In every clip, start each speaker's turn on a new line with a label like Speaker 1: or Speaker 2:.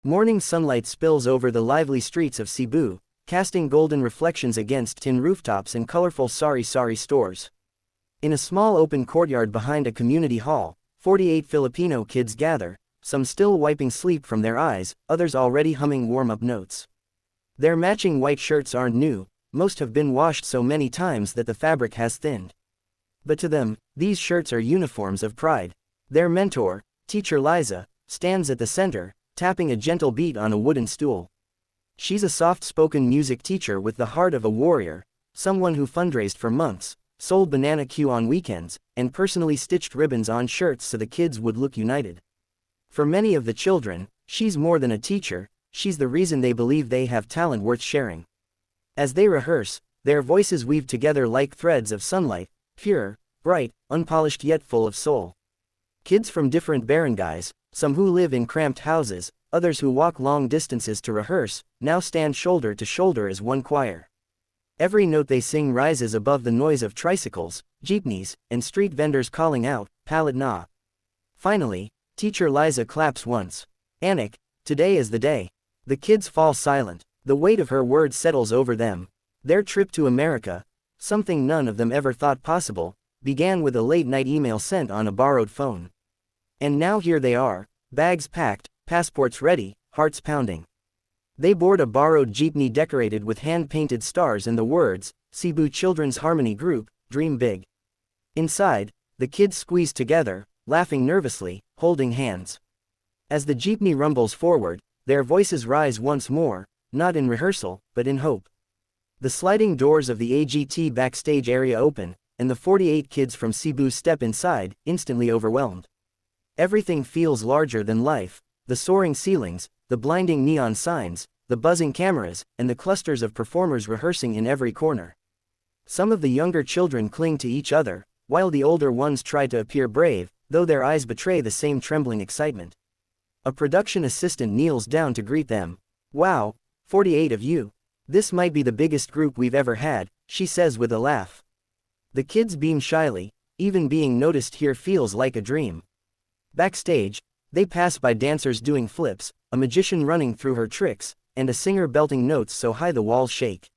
Speaker 1: Morning sunlight spills over the lively streets of Cebu, casting golden reflections against tin rooftops and colorful sari-sari stores. In a small open courtyard behind a community hall, 48 Filipino kids gather, some still wiping sleep from their eyes, others already humming warm-up notes. Their matching white shirts aren't new, most have been washed so many times that the fabric has thinned. But to them, these shirts are uniforms of pride. Their mentor, Teacher Liza, stands at the center, tapping a gentle beat on a wooden stool. She's a soft-spoken music teacher with the heart of a warrior, someone who fundraised for months, sold banana Q on weekends, and personally stitched ribbons on shirts so the kids would look united. For many of the children, she's more than a teacher, she's the reason they believe they have talent worth sharing. As they rehearse, their voices weave together like threads of sunlight, pure, bright, unpolished yet full of soul. Kids from different barangays, some who live in cramped houses, others who walk long distances to rehearse, now stand shoulder to shoulder as one choir. Every note they sing rises above the noise of tricycles, jeepneys, and street vendors calling out, "Palit na." Finally, Teacher Liza claps once. "Anak, today is the day." The kids fall silent. The weight of her words settles over them. Their trip to America, something none of them ever thought possible, began with a late-night email sent on a borrowed phone. And now here they are, bags packed, passports ready, hearts pounding. They board a borrowed jeepney decorated with hand-painted stars and the words, "Cebu Children's Harmony Group, Dream Big." Inside, the kids squeeze together, laughing nervously, holding hands. As the jeepney rumbles forward, their voices rise once more, not in rehearsal, but in hope. The sliding doors of the AGT backstage area open, and the 48 kids from Cebu step inside, instantly overwhelmed. Everything feels larger than life, the soaring ceilings, the blinding neon signs, the buzzing cameras, and the clusters of performers rehearsing in every corner. Some of the younger children cling to each other, while the older ones try to appear brave, though their eyes betray the same trembling excitement. A production assistant kneels down to greet them. "Wow, 48 of you. This might be the biggest group we've ever had," she says with a laugh. The kids beam shyly, even being noticed here feels like a dream. Backstage, they pass by dancers doing flips, a magician running through her tricks, and a singer belting notes so high the walls shake.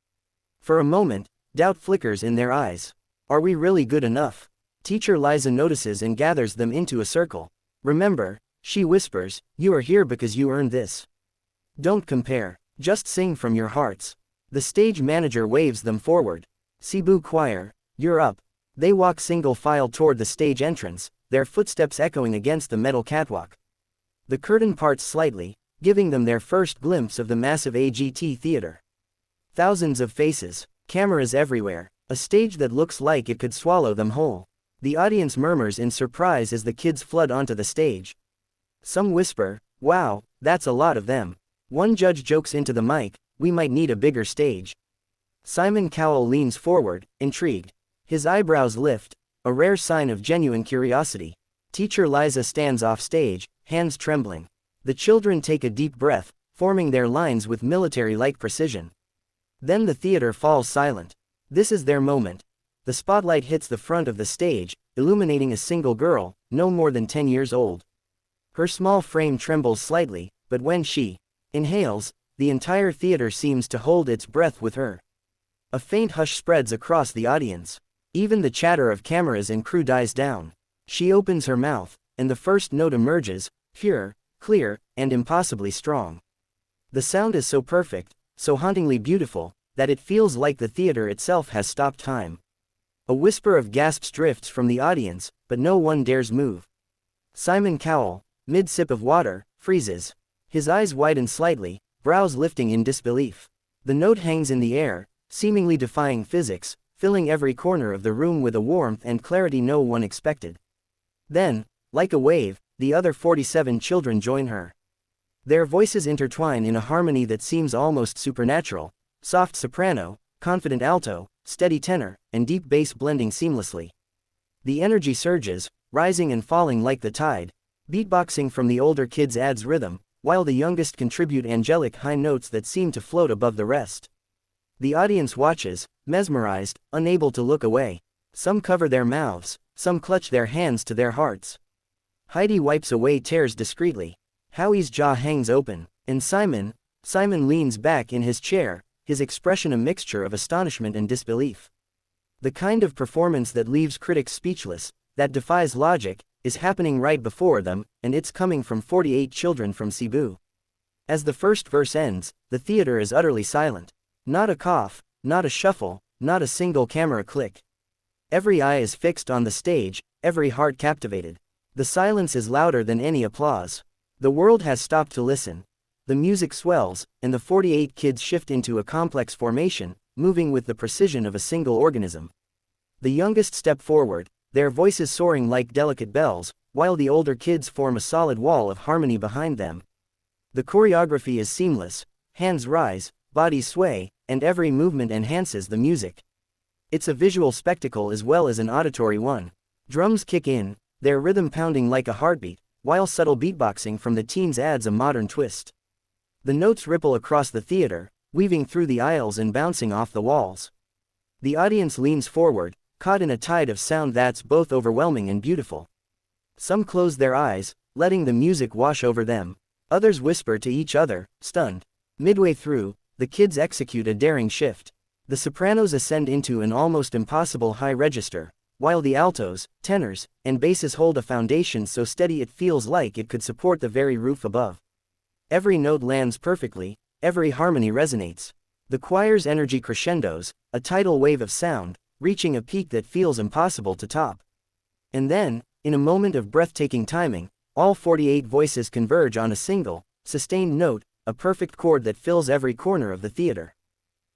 Speaker 1: For a moment, doubt flickers in their eyes. Are we really good enough? Teacher Liza notices and gathers them into a circle. "Remember," she whispers, "you are here because you earned this. Don't compare, just sing from your hearts." The stage manager waves them forward. "Cebu Choir, you're up." They walk single file toward the stage entrance, their footsteps echoing against the metal catwalk. The curtain parts slightly, giving them their first glimpse of the massive AGT theater. Thousands of faces, cameras everywhere, a stage that looks like it could swallow them whole. The audience murmurs in surprise as the kids flood onto the stage. Some whisper, "Wow, that's a lot of them." One judge jokes into the mic, "We might need a bigger stage." Simon Cowell leans forward, intrigued. His eyebrows lift, a rare sign of genuine curiosity. Teacher Liza stands off stage, hands trembling. The children take a deep breath, forming their lines with military-like precision. Then the theater falls silent. This is their moment. The spotlight hits the front of the stage, illuminating a single girl, no more than 10 years old. Her small frame trembles slightly, but when she inhales, the entire theater seems to hold its breath with her. A faint hush spreads across the audience. Even the chatter of cameras and crew dies down. She opens her mouth, and the first note emerges, pure, clear, and impossibly strong. The sound is so perfect, so hauntingly beautiful, that it feels like the theater itself has stopped time. A whisper of gasps drifts from the audience, but no one dares move. Simon Cowell, mid-sip of water, freezes. His eyes widen slightly, brows lifting in disbelief. The note hangs in the air, seemingly defying physics, filling every corner of the room with a warmth and clarity no one expected. Then, like a wave, the other 47 children join her. Their voices intertwine in a harmony that seems almost supernatural, soft soprano, confident alto, steady tenor, and deep bass blending seamlessly. The energy surges, rising and falling like the tide. Beatboxing from the older kids adds rhythm, while the youngest contribute angelic high notes that seem to float above the rest. The audience watches, mesmerized, unable to look away. Some cover their mouths, some clutch their hands to their hearts. Heidi wipes away tears discreetly. Howie's jaw hangs open, And Simon leans back in his chair, his expression a mixture of astonishment and disbelief. The kind of performance that leaves critics speechless, that defies logic, is happening right before them, and it's coming from 48 children from Cebu. As the first verse ends, the theater is utterly silent. Not a cough, not a shuffle, not a single camera click. Every eye is fixed on the stage, every heart captivated. The silence is louder than any applause. The world has stopped to listen. The music swells, and the 48 kids shift into a complex formation, moving with the precision of a single organism. The youngest step forward, their voices soaring like delicate bells, while the older kids form a solid wall of harmony behind them. The choreography is seamless, hands rise, bodies sway, and every movement enhances the music. It's a visual spectacle as well as an auditory one. Drums kick in, their rhythm pounding like a heartbeat, while subtle beatboxing from the teens adds a modern twist. The notes ripple across the theater, weaving through the aisles and bouncing off the walls. The audience leans forward, caught in a tide of sound that's both overwhelming and beautiful. Some close their eyes, letting the music wash over them. Others whisper to each other, stunned. Midway through, the kids execute a daring shift. The sopranos ascend into an almost impossible high register, while the altos, tenors, and basses hold a foundation so steady it feels like it could support the very roof above. Every note lands perfectly, every harmony resonates. The choir's energy crescendos, a tidal wave of sound, reaching a peak that feels impossible to top. And then, in a moment of breathtaking timing, all 48 voices converge on a single, sustained note, a perfect chord that fills every corner of the theater.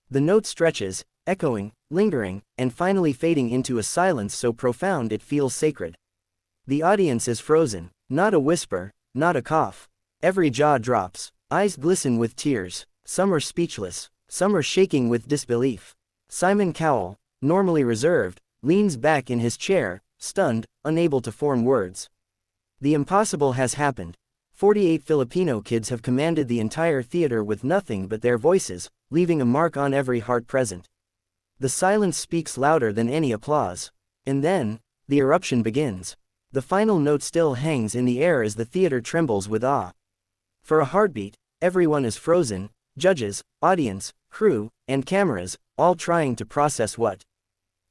Speaker 1: The note stretches, echoing, lingering, and finally fading into a silence so profound it feels sacred. The audience is frozen, not a whisper, not a cough. Every jaw drops, eyes glisten with tears, some are speechless, some are shaking with disbelief. Simon Cowell, normally reserved, leans back in his chair, stunned, unable to form words. The impossible has happened. 48 Filipino kids have commanded the entire theater with nothing but their voices, leaving a mark on every heart present. The silence speaks louder than any applause. And then, the eruption begins. The final note still hangs in the air as the theater trembles with awe. For a heartbeat, everyone is frozen, judges, audience, crew, and cameras, all trying to process what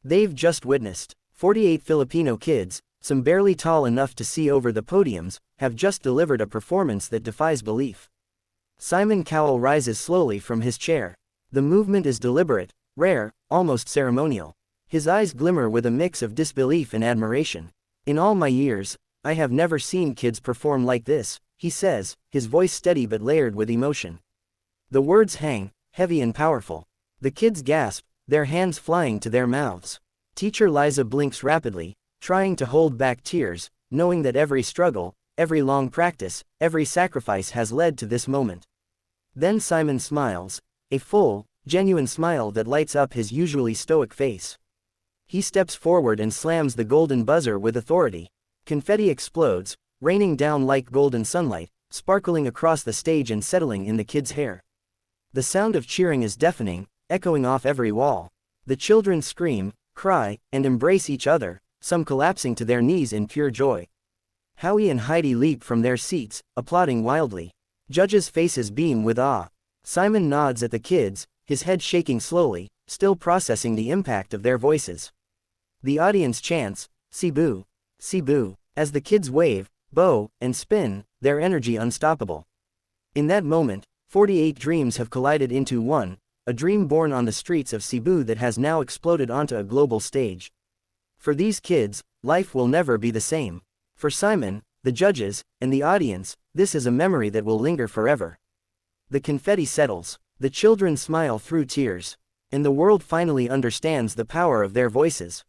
Speaker 1: they've just witnessed. 48 Filipino kids, some barely tall enough to see over the podiums, have just delivered a performance that defies belief. Simon Cowell rises slowly from his chair. The movement is deliberate, rare, almost ceremonial. His eyes glimmer with a mix of disbelief and admiration. In all my years, I have never seen kids perform like this, he says, his voice steady but layered with emotion. The words hang, heavy and powerful. The kids gasp, their hands flying to their mouths. Teacher Liza blinks rapidly, trying to hold back tears, knowing that every struggle, every long practice, every sacrifice has led to this moment. Then Simon smiles, a full, genuine smile that lights up his usually stoic face. He steps forward and slams the golden buzzer with authority. Confetti explodes, raining down like golden sunlight, sparkling across the stage and settling in the kids' hair. The sound of cheering is deafening, echoing off every wall. The children scream, cry, and embrace each other, some collapsing to their knees in pure joy. Howie and Heidi leap from their seats, applauding wildly. Judges' faces beam with awe. Simon nods at the kids, his head shaking slowly, still processing the impact of their voices. The audience chants, Cebu, Cebu, as the kids wave, bow, and spin, their energy unstoppable. In that moment, 48 dreams have collided into one, a dream born on the streets of Cebu that has now exploded onto a global stage. For these kids, life will never be the same. For Simon, the judges, and the audience, this is a memory that will linger forever. The confetti settles, the children smile through tears, and the world finally understands the power of their voices.